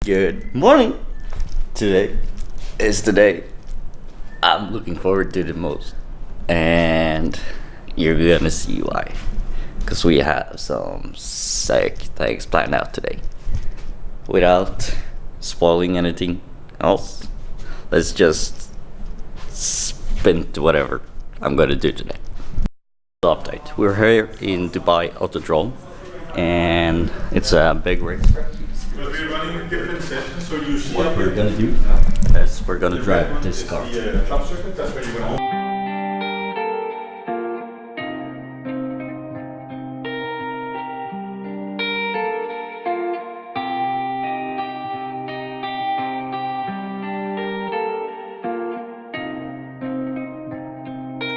Good morning. Today is the day I'm looking forward to the most, and you're gonna see why. Because we have some sick things planned out today. Without spoiling anything else, let's just spin to whatever I'm gonna do today. Update. We're here in Dubai Autodrome, and it's a big racetrack. We'll be running in different sessions, so you see What we're gonna do is we're gonna drive this car. The trough circuit, that's where you're gonna.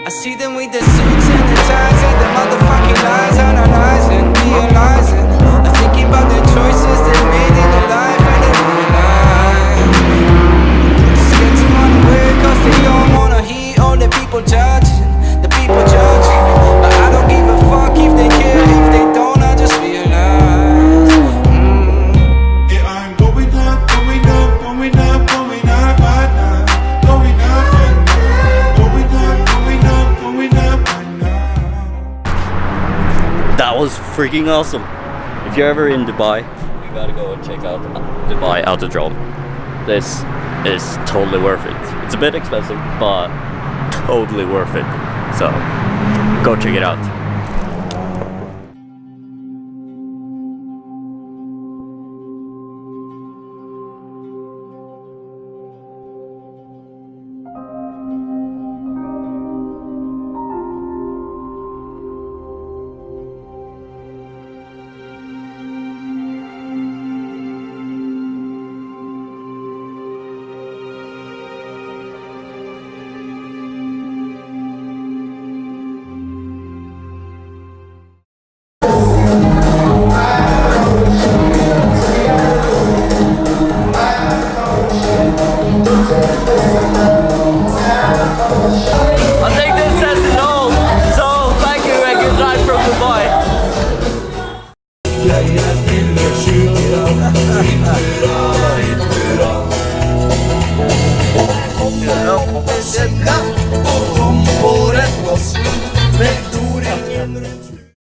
I see them with the suits and the ties and the motherfucking lies, analyzing, realizing. I'm thinking about the choices they made in their life and they realize. Scared to run away cause they don't wanna hear all the people judging, the people judging. But I don't give a fuck if they care, if they don't, I just realize. Yeah, I'm going up, going up, going up, going up, right now. Going up, right now. Going up, going up, going up, right now. That was freaking awesome. If you're ever in Dubai, you gotta go and check out Dubai Autodrome. This is totally worth it. It's a bit expensive, but totally worth it. So go check it out. I think this says it all. So thank you and good night from Dubai.